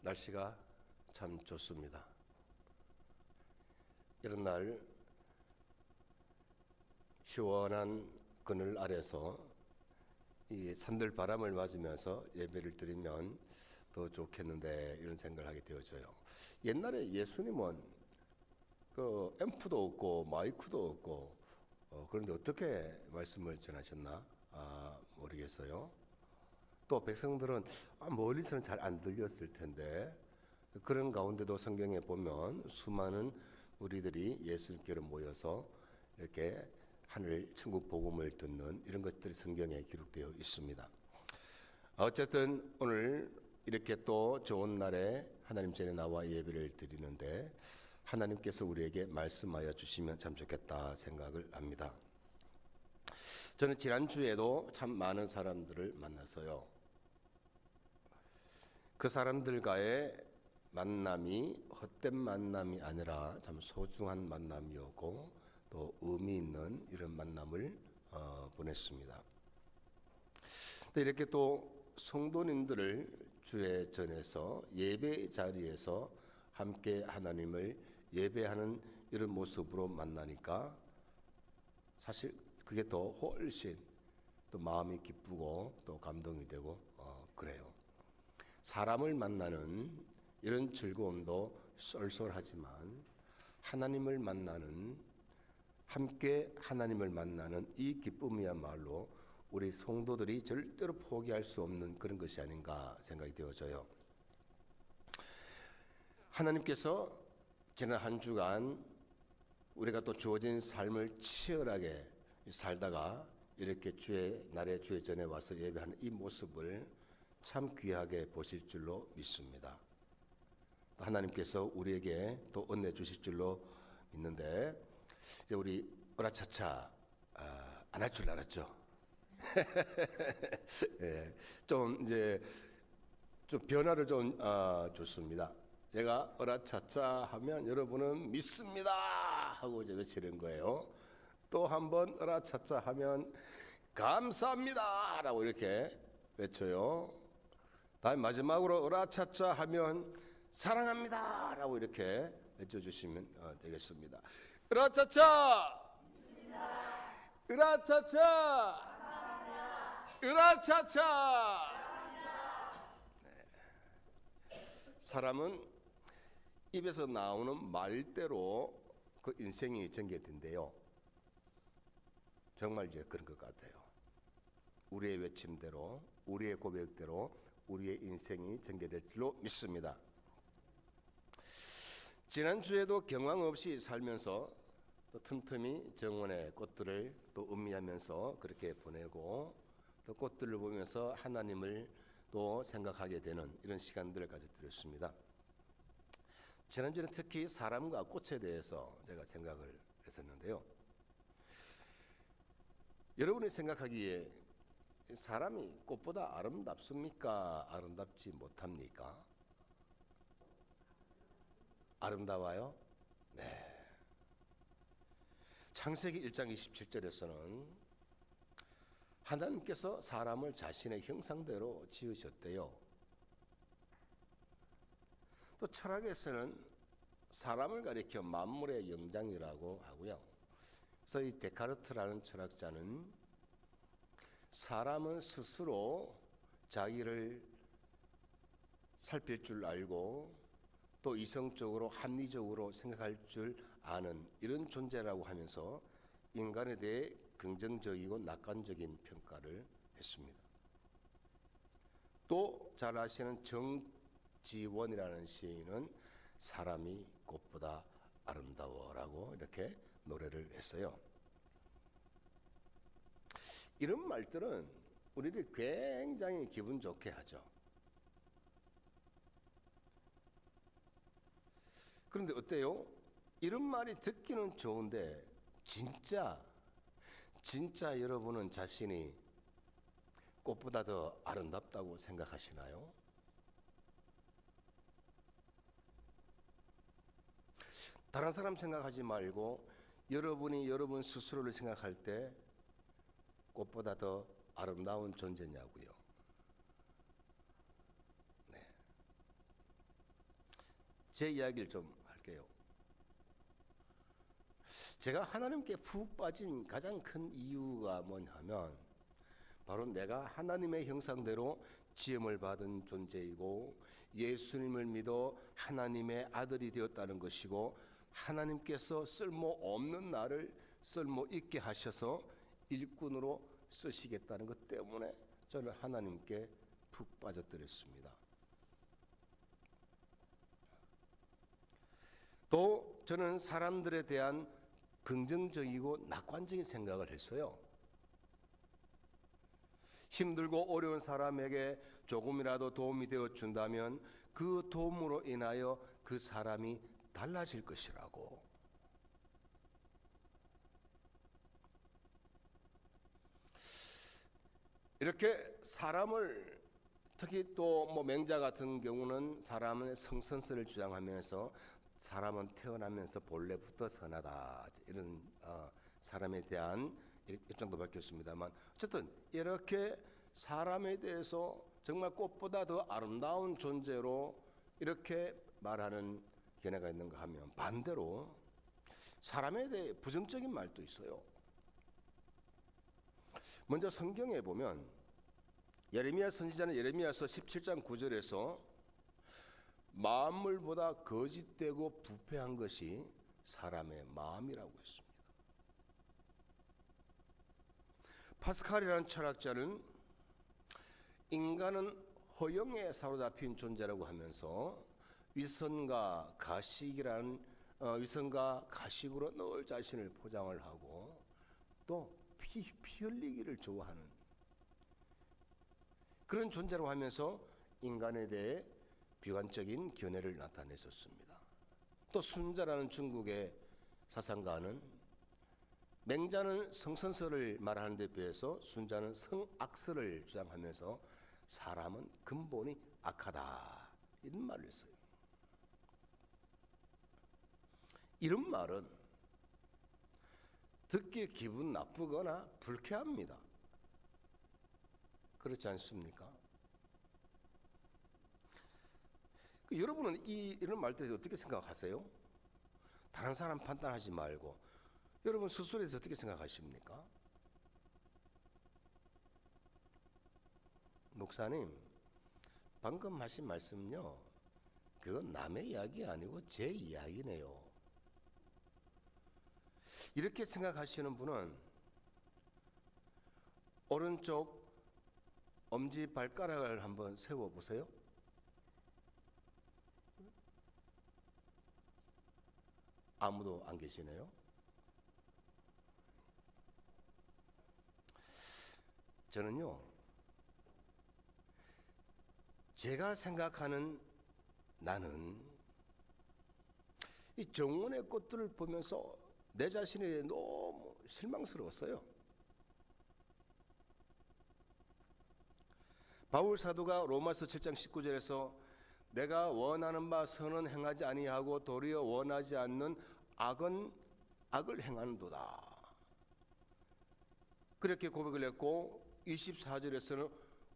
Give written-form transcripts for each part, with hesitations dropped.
날씨가 참 좋습니다. 이런 날 시원한 그늘 아래서 이 산들 바람을 맞으면서 예배를 드리면 더 좋겠는데 이런 생각을 하게 되어져요. 옛날에 예수님은 그 앰프도 없고 마이크도 없고 그런데 어떻게 말씀을 전하셨나 모르겠어요. 또 백성들은 멀리서는 잘 안 들렸을 텐데 그런 가운데도 성경에 보면 수많은 우리들이 예수님께로 모여서 이렇게 하늘 천국 복음을 듣는 이런 것들이 성경에 기록되어 있습니다. 어쨌든 오늘 이렇게 또 좋은 날에 하나님 전에 나와 예배를 드리는데 하나님께서 우리에게 말씀하여 주시면 참 좋겠다 생각을 합니다. 저는 지난주에도 참 많은 사람들을 만나서요. 그 사람들과의 만남이 헛된 만남이 아니라 참 소중한 만남이었고 또 의미 있는 이런 만남을 보냈습니다. 이렇게 또 성도님들을 주의 전에서 예배 자리에서 함께 하나님을 예배하는 이런 모습으로 만나니까 사실 그게 더 훨씬 또 마음이 기쁘고 또 감동이 되고 그래요. 사람을 만나는 이런 즐거움도 쏠쏠하지만 하나님을 만나는 함께 하나님을 만나는 이 기쁨이야말로 우리 성도들이 절대로 포기할 수 없는 그런 것이 아닌가 생각이 되어져요. 하나님께서 지난 한 주간 우리가 또 주어진 삶을 치열하게 살다가 이렇게 주의 날에 주의 전에 와서 예배하는 이 모습을 참 귀하게 보실 줄로 믿습니다. 하나님께서 우리에게 또 은혜 주실 줄로 믿는데 이제 우리 으라차차 안 할 줄 알았죠. 예, 좀 이제 좀 변화를 좀 줬습니다. 제가 으라차차 하면 여러분은 믿습니다 하고 이제 외치는 거예요. 또 한번 으라차차 하면 감사합니다 라고 이렇게 외쳐요. 다음 마지막으로 으라차차 하면 사랑합니다 라고 이렇게 외쳐주시면 되겠습니다. 으라차차 으라차차 으라차차. 사람은 입에서 나오는 말대로 그 인생이 전개된대요. 정말 이제 그런 것 같아요. 우리의 외침대로 우리의 고백대로 우리의 인생이 전개될 줄로 믿습니다. 지난주에도 경황 없이 살면서 또 틈틈이 정원의 꽃들을 또 음미하면서 그렇게 보내고 또 꽃들을 보면서 하나님을 또 생각하게 되는 이런 시간들을 가져드렸습니다. 지난주에는 특히 사람과 꽃에 대해서 제가 생각을 했었는데요. 여러분이 생각하기에 사람이 꽃보다 아름답습니까? 아름답지 못합니까? 아름다워요? 네. 창세기 1장 27절에서는 하나님께서 사람을 자신의 형상대로 지으셨대요. 또 철학에서는 사람을 가리켜 만물의 영장이라고 하고요. 그래서 이 데카르트라는 철학자는 사람은 스스로 자기를 살필 줄 알고 또 이성적으로 합리적으로 생각할 줄 아는 이런 존재라고 하면서 인간에 대해 긍정적이고 낙관적인 평가를 했습니다. 또 잘 아시는 정지원이라는 시인은 사람이 꽃보다 아름다워라고 이렇게 노래를 했어요. 이런 말들은 우리를 굉장히 기분 좋게 하죠. 그런데 어때요? 이런 말이 듣기는 좋은데 진짜 여러분은 자신이 꽃보다 더 아름답다고 생각하시나요? 다른 사람 생각하지 말고 여러분이 여러분 스스로를 생각할 때 꽃보다 더 아름다운 존재냐고요. 네. 제 이야기를 좀 할게요. 제가 하나님께 푹 빠진 가장 큰 이유가 뭐냐면 바로 내가 하나님의 형상대로 지음을 받은 존재이고 예수님을 믿어 하나님의 아들이 되었다는 것이고 하나님께서 쓸모없는 나를 쓸모있게 하셔서 일꾼으로 쓰시겠다는 것 때문에 저는 하나님께 푹 빠져들었습니다. 또 저는 사람들에 대한 긍정적이고 낙관적인 생각을 했어요. 힘들고 어려운 사람에게 조금이라도 도움이 되어 준다면 그 도움으로 인하여 그 사람이 달라질 것이라고. 이렇게 사람을 특히 또 뭐 맹자 같은 경우는 사람의 성선설을 주장하면서 사람은 태어나면서 본래부터 선하다 이런 사람에 대한 입장도 밝혔습니다만 어쨌든 이렇게 사람에 대해서 정말 꽃보다 더 아름다운 존재로 이렇게 말하는 견해가 있는가 하면 반대로 사람에 대해 부정적인 말도 있어요. 먼저 성경에 보면 예레미야 선지자는 예레미야서 17장 9절에서 만물보다 거짓되고 부패한 것이 사람의 마음이라고 했습니다. 파스칼이라는 철학자는 인간은 허영에 사로잡힌 존재라고 하면서 위선과 가식이라는 위선과 가식으로 늘 자신을 포장을 하고 또 피 흘리기를 좋아하는 그런 존재라고 하면서 인간에 대해 비관적인 견해를 나타냈었습니다. 또 순자라는 중국의 사상가는 맹자는 성선설을 말하는 데 비해서 순자는 성악설을 주장하면서 사람은 근본이 악하다 이런 말을 했어요. 이런 말은 듣기 기분 나쁘거나 불쾌합니다. 그렇지 않습니까? 여러분은 이런 말들에 어떻게 생각하세요? 다른 사람 판단하지 말고 여러분 스스로에 대해서 어떻게 생각하십니까? 목사님, 방금 하신 말씀요, 그건 남의 이야기 아니고 제 이야기네요. 이렇게 생각하시는 분은 오른쪽 엄지 발가락을 한번 세워보세요. 아무도 안 계시네요. 저는요, 제가 생각하는 나는 이 정원의 꽃들을 보면서 내 자신이 너무 실망스러웠어요. 바울 사도가 로마서 7장 19절에서 내가 원하는 바 선은 행하지 아니하고 도리어 원하지 않는 악을 행하는도다. 그렇게 고백을 했고 24절에서는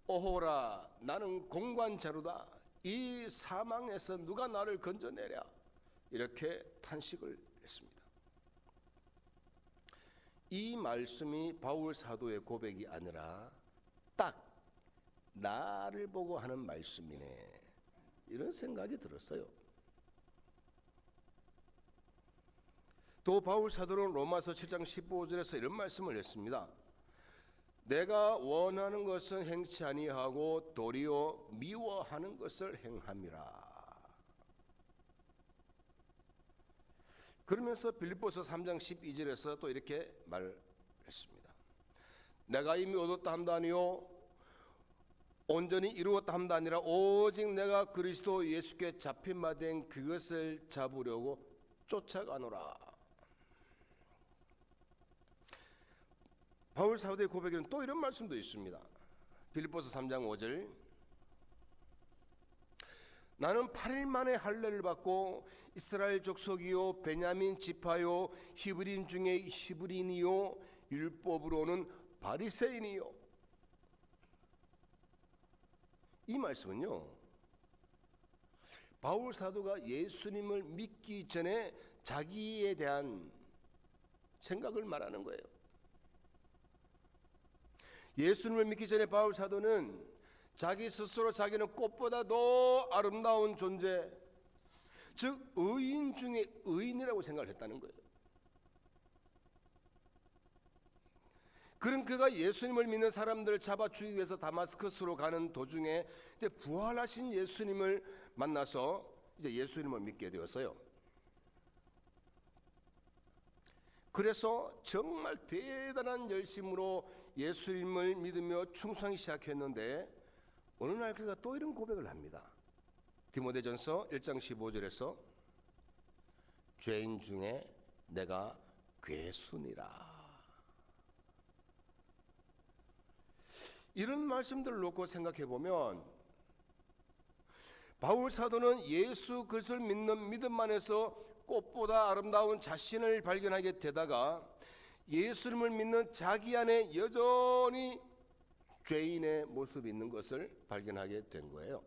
오호라 나는 공관자루다. 이 사망에서 누가 나를 건져내랴. 이렇게 탄식을 했습니다. 이 말씀이 바울 사도의 고백이 아니라 딱 나를 보고 하는 말씀이네. 이런 생각이 들었어요. 또 바울 사도는 로마서 7장 15절에서 이런 말씀을 했습니다. 내가 원하는 것은 행치 아니하고 도리어 미워하는 것을 행함이라. 그러면서 빌립보서 3장 12절에서 또 이렇게 말했습니다. 내가 이미 얻었다 함도 아니요 온전히 이루었다 함도 아니라 오직 내가 그리스도 예수께 잡힌 바 된 그것을 잡으려고 쫓아가노라. 바울 사도의 고백에는 또 이런 말씀도 있습니다. 빌립보서 3장 5절 나는 8일 만에 할례를 받고 이스라엘 족속이요 베냐민 지파요 히브리인 중에 히브리인이요 율법으로는 바리새인이요. 이 말씀은요 바울 사도가 예수님을 믿기 전에 자기에 대한 생각을 말하는 거예요. 예수님을 믿기 전에 바울 사도는 자기 스스로 자기는 꽃보다 더 아름다운 존재, 즉 의인 중에 의인이라고 생각을 했다는 거예요. 그런 그가 예수님을 믿는 사람들을 잡아 죽이기 위해서 다마스커스로 가는 도중에 이제 부활하신 예수님을 만나서 이제 예수님을 믿게 되었어요. 그래서 정말 대단한 열심으로 예수님을 믿으며 충성하기 시작했는데 어느 날 그가 또 이런 고백을 합니다. 디모데전서 1장 15절에서 죄인 중에 내가 괴순이라. 이런 말씀들을 놓고 생각해 보면 바울 사도는 예수 그리스도를 믿는 믿음 안에서 꽃보다 아름다운 자신을 발견하게 되다가 예수님을 믿는 자기 안에 여전히 죄인의 모습이 있는 것을 발견하게 된 거예요.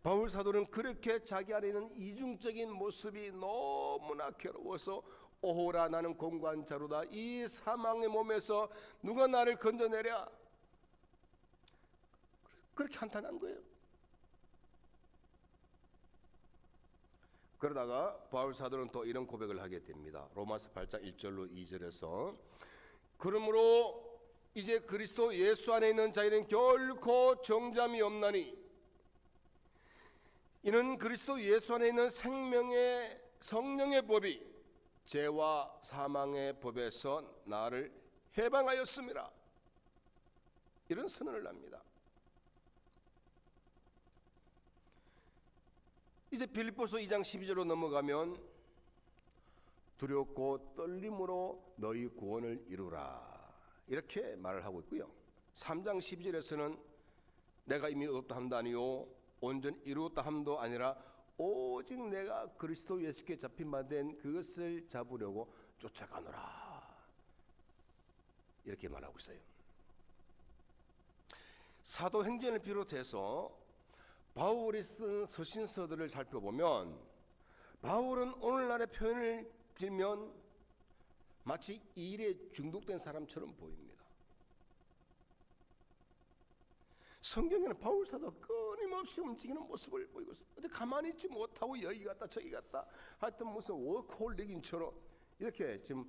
바울 사도는 그렇게 자기 안에 있는 이중적인 모습이 너무나 괴로워서 오호라 나는 공고한 자로다. 이 사망의 몸에서 누가 나를 건져내랴. 그렇게 한탄한 거예요. 그러다가 바울 사도는 또 이런 고백을 하게 됩니다. 로마서 8장 1절로 2절에서 그러므로 이제 그리스도 예수 안에 있는 자에는 결코 정잠이 없나니 이는 그리스도 예수 안에 있는 생명의 성령의 법이 죄와 사망의 법에서 나를 해방하였습니다. 이런 선언을 합니다. 이제 빌립보서 2장 12절로 넘어가면 두렵고 떨림으로 너희 구원을 이루라 이렇게 말을 하고 있고요. 3장 12절에서는 내가 이미 얻었다 함도 아니요 온전히 이루었다 함도 아니라 오직 내가 그리스도 예수께 잡힌 바 된 그것을 잡으려고 쫓아가노라 이렇게 말하고 있어요. 사도행전을 비롯해서 바울이 쓴 서신서들을 살펴보면 바울은 오늘날의 표현을 빌면 마치 일에 중독된 사람처럼 보입니다. 성경에는 바울 사도가 끊임없이 움직이는 모습을 보이고 있어요. 근데 가만히 있지 못하고 여기 갔다 저기 갔다 하여튼 무슨 워크홀릭인처럼 이렇게 지금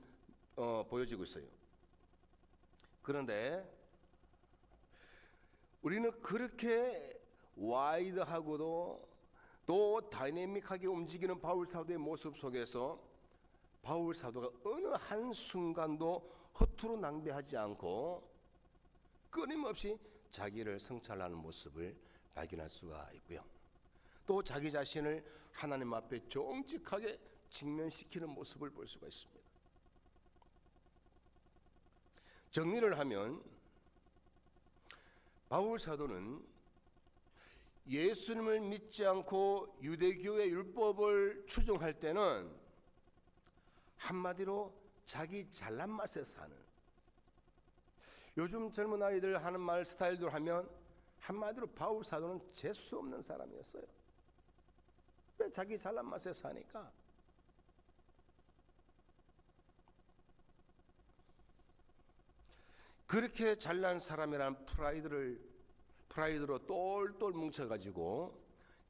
보여지고 있어요. 그런데 우리는 그렇게 와이드하고도 또 다이내믹하게 움직이는 바울 사도의 모습 속에서 바울 사도가 어느 한순간도 허투루 낭비하지 않고 끊임없이 자기를 성찰하는 모습을 발견할 수가 있고요. 또 자기 자신을 하나님 앞에 정직하게 직면시키는 모습을 볼 수가 있습니다. 정리를 하면 바울 사도는 예수님을 믿지 않고 유대교의 율법을 추종할 때는 한마디로 자기 잘난 맛에 사는, 요즘 젊은 아이들 하는 말 스타일대로 하면 한마디로 바울 사도는 재수 없는 사람이었어요. 왜? 자기 잘난 맛에 사니까. 그렇게 잘난 사람이란 프라이드로 똘똘 뭉쳐가지고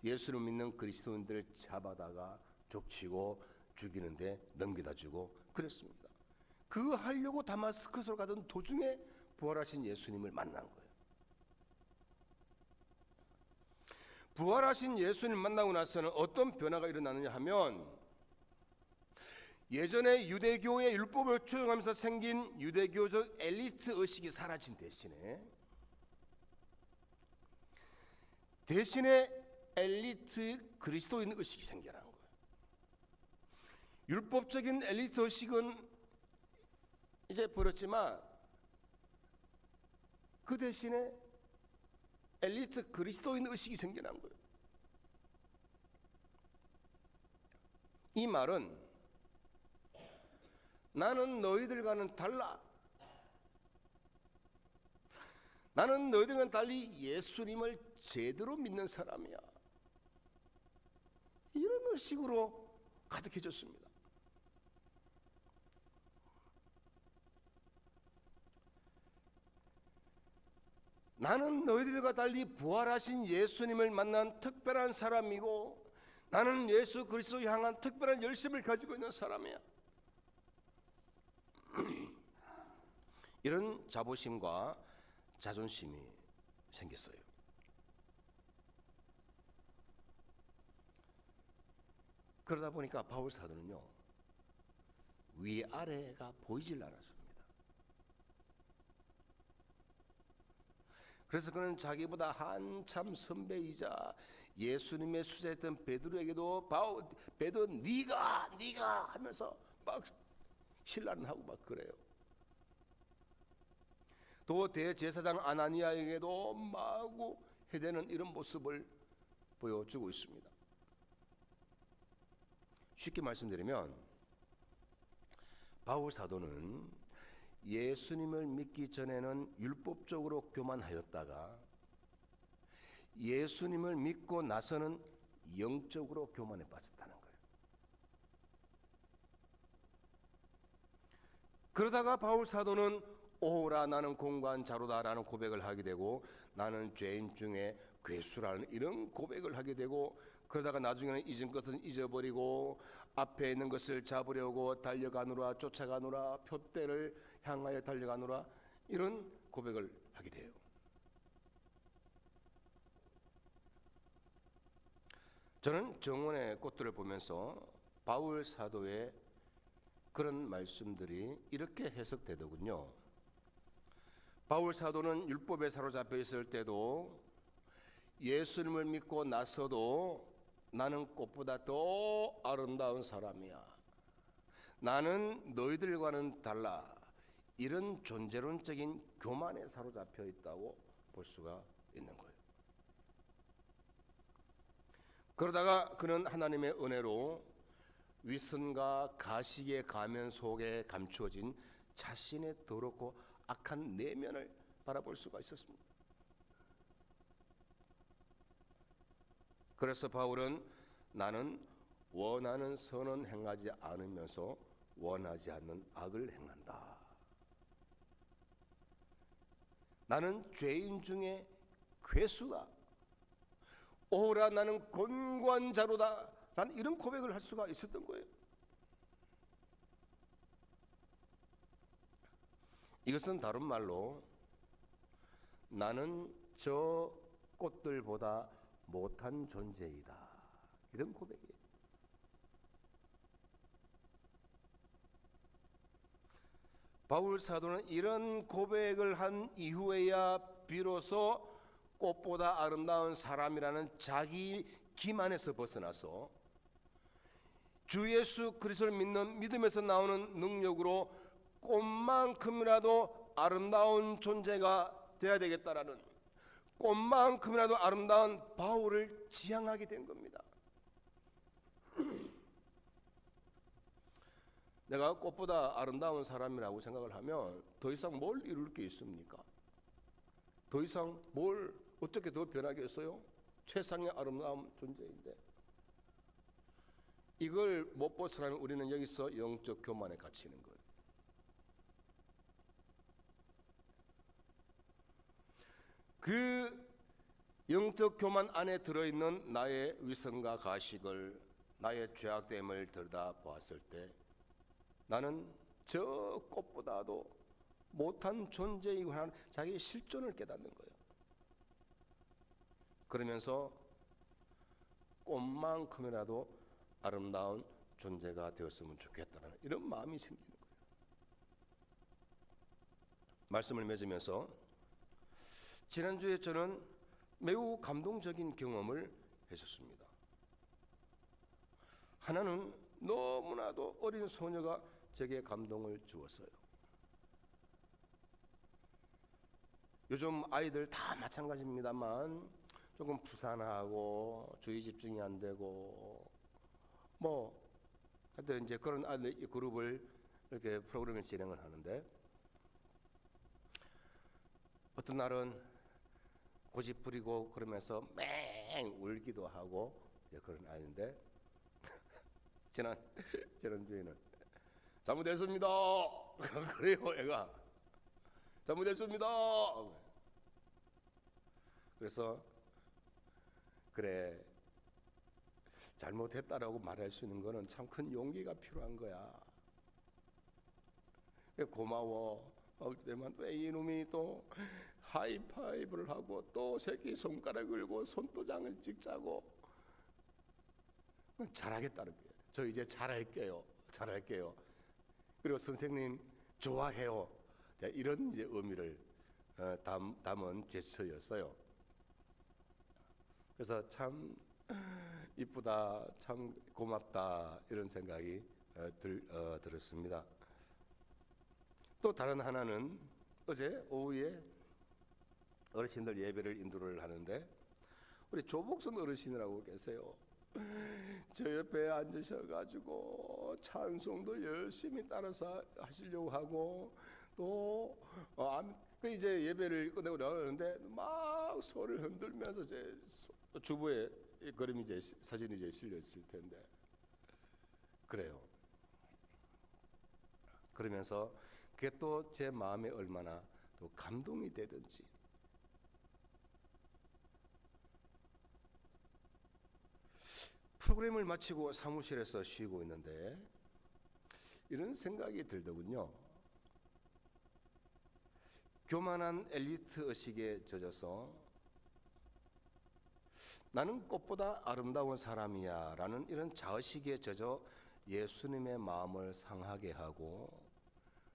예수를 믿는 그리스도인들을 잡아다가 족치고 죽이는데 넘기다 주고 그랬습니다. 그거 하려고 다마스커스로 가던 도중에 부활하신 예수님을 만난 거예요. 부활하신 예수님 만나고 나서는 어떤 변화가 일어나느냐 하면 예전에 유대교의 율법을 추종하면서 생긴 유대교적 엘리트 의식이 사라진 대신에 엘리트 그리스도인 의식이 생겨난 거예요. 율법적인 엘리트 의식은 이제 버렸지만 그 대신에 엘리트 그리스도인 의식이 생겨난 거예요. 이 말은 나는 너희들과는 달라. 나는 너희들과는 달리 예수님을 제대로 믿는 사람이야. 이런 식으로 가득해졌습니다. 나는 너희들과 달리 부활하신 예수님을 만난 특별한 사람이고, 나는 예수 그리스도 향한 특별한 열심을 가지고 있는 사람이야. 이런 자부심과 자존심이 생겼어요. 그러다 보니까 바울 사도는요, 위아래가 보이질 않았습니다. 그래서 그는 자기보다 한참 선배이자 예수님의 수제했던 베드로에게도 베드로 네가 하면서 막 신란하고 막 그래요. 또 대제사장 아나니아에게도 마구 해대는 이런 모습을 보여주고 있습니다. 쉽게 말씀드리면 바울 사도는 예수님을 믿기 전에는 율법적으로 교만하였다가 예수님을 믿고 나서는 영적으로 교만에 빠졌다는 거예요. 그러다가 바울 사도는 오호라 나는 공고한 자로다라는 고백을 하게 되고, 나는 죄인 중에 괴수라는 이런 고백을 하게 되고, 그러다가 나중에는 잊은 것은 잊어버리고 앞에 있는 것을 잡으려고 달려가노라, 쫓아가노라, 표대를 향하여 달려가노라, 이런 고백을 하게 돼요. 저는 정원의 꽃들을 보면서 바울 사도의 그런 말씀들이 이렇게 해석되더군요. 바울 사도는 율법에 사로잡혀 있을 때도 예수님을 믿고 나서도 나는 꽃보다 더 아름다운 사람이야, 나는 너희들과는 달라, 이런 존재론적인 교만에 사로잡혀 있다고 볼 수가 있는 거예요. 그러다가 그는 하나님의 은혜로 위선과 가식의 가면 속에 감추어진 자신의 더럽고 악한 내면을 바라볼 수가 있었습니다. 그래서 바울은 나는 원하는 선은 행하지 않으면서 원하지 않는 악을 행한다. 나는 죄인 중에 괴수다. 오라 나는 곤고한 자로다. 라는 이런 고백을 할 수가 있었던 거예요. 이것은 다른 말로 나는 저 꽃들보다 못한 존재이다, 이런 고백이에요. 바울 사도는 이런 고백을 한 이후에야 비로소 꽃보다 아름다운 사람이라는 자기 기만에서 벗어나서 주 예수 그리스도를 믿는 믿음에서 나오는 능력으로 꽃만큼이라도 아름다운 존재가 되어야 되겠다라는, 꽃만큼이라도 아름다운 바울을 지향하게 된 겁니다. 내가 꽃보다 아름다운 사람이라고 생각을 하면 더 이상 뭘 이룰 게 있습니까? 더 이상 뭘 어떻게 더 변하겠어요? 최상의 아름다운 존재인데. 이걸 못 벗어나면 우리는 여기서 영적 교만에 갇히는 거예요. 그 영적 교만 안에 들어있는 나의 위선과 가식을, 나의 죄악됨을 들여다보았을 때 나는 저 꽃보다도 못한 존재이고 하는 자기의 실존을 깨닫는 거예요. 그러면서 꽃만큼이라도 아름다운 존재가 되었으면 좋겠다는 이런 마음이 생기는 거예요. 말씀을 맺으면서 지난주에 저는 매우 감동적인 경험을 했었습니다. 하나는 너무나도 어린 소녀가 제게 감동을 주었어요. 요즘 아이들 다 마찬가지입니다만 조금 부산하고 주의 집중이 안 되고 하여튼 이제 그런 아이들 그룹을 이렇게 프로그램을 진행을 하는데, 어떤 날은 고집 부리고 그러면서 맹 울기도 하고 그런 아이인데 지난주에는 잘못했습니다. 그래요, 애가. 잘못했습니다. 그래서 그래, 잘못했다라고 말할 수 있는 거는 참 큰 용기가 필요한 거야. 고마워. 왜 이놈이 또 하이파이브를 하고 또 새끼 손가락 걸고 손도장을 찍자고. 잘하겠다는 거예요. 저 이제 잘할게요. 그리고 선생님 좋아해요. 이런 이제 의미를 담은 제스처였어요. 그래서 참 이쁘다, 참 고맙다 이런 생각이 들었습니다. 또 다른 하나는 어제 오후에 어르신들 예배를 인도를 하는데 우리 조복선 어르신이라고 계세요. 저 옆에 앉으셔가지고 찬송도 열심히 따라서 하시려고 하고 또 이제 예배를 끝내고 나오는데 막 손을 흔들면서 제 주부의 그림이 사진이 이제 실려 있을 텐데 그래요. 그러면서 그게 또 제 마음에 얼마나 또 감동이 되든지. 프로그램을 마치고 사무실에서 쉬고 있는데 이런 생각이 들더군요. 교만한 엘리트 의식에 젖어서 나는 꽃보다 아름다운 사람이야 라는 이런 자의식에 젖어 예수님의 마음을 상하게 하고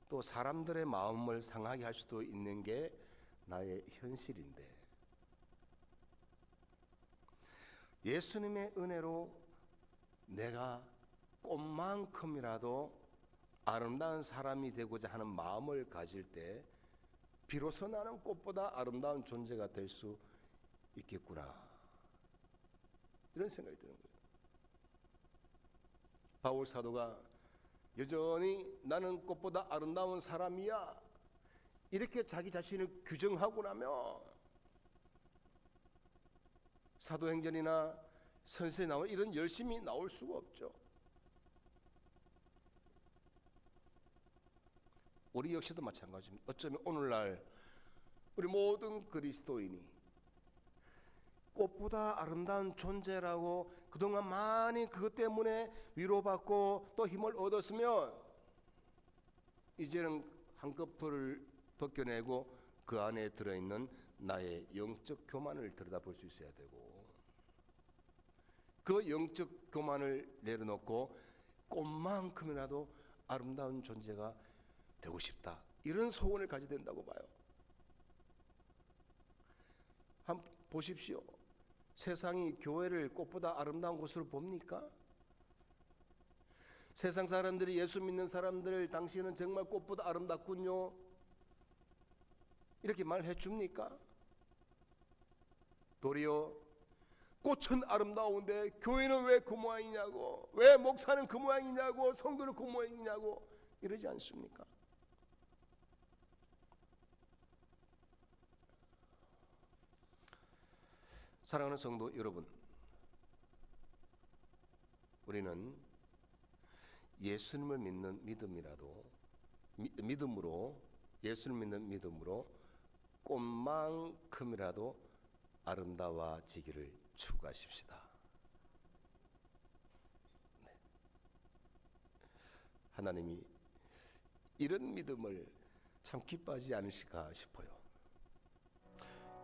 또 사람들의 마음을 상하게 할 수도 있는 게 나의 현실인데 예수님의 은혜로 내가 꽃만큼이라도 아름다운 사람이 되고자 하는 마음을 가질 때 비로소 나는 꽃보다 아름다운 존재가 될 수 있겠구나 이런 생각이 드는 거예요. 바울 사도가 여전히 나는 꽃보다 아름다운 사람이야 이렇게 자기 자신을 규정하고 나면 사도행전이나 선서에 나온 이런 열심이 나올 수가 없죠. 우리 역시도 마찬가지입니다. 어쩌면 오늘날 우리 모든 그리스도인이 꽃보다 아름다운 존재라고 그동안 많이 그것 때문에 위로받고 또 힘을 얻었으면 이제는 한꺼풀을 벗겨내고 그 안에 들어있는 나의 영적 교만을 들여다볼 수 있어야 되고 그 영적 교만을 내려놓고 꽃만큼이라도 아름다운 존재가 되고 싶다 이런 소원을 가져야 된다고 봐요. 한번 보십시오. 세상이 교회를 꽃보다 아름다운 곳으로 봅니까? 세상 사람들이 예수 믿는 사람들 당신은 정말 꽃보다 아름답군요 이렇게 말해 줍니까? 도리어 꽃은 아름다운데 교회는 왜 그 모양이냐고 왜 목사는 그 모양이냐고 성도는 그 모양이냐고 이러지 않습니까? 사랑하는 성도 여러분, 우리는 예수님을 믿는 믿음으로 예수를 믿는 믿음으로 꽃만큼이라도 아름다워지기를 추구하십시다. 네. 하나님이 이런 믿음을 참 기뻐하지 않으실까 싶어요.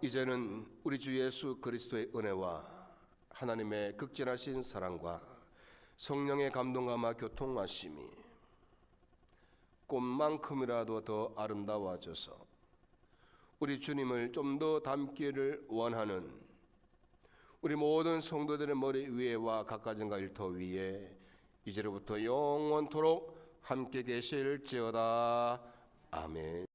이제는 우리 주 예수 그리스도의 은혜와 하나님의 극진하신 사랑과 성령의 감동감화 교통하심이 꽃만큼이라도 더 아름다워져서 우리 주님을 좀 더 닮기를 원하는 우리 모든 성도들의 머리 위에와 각가정과 일터 위에 이제로부터 영원토록 함께 계실지어다. 아멘.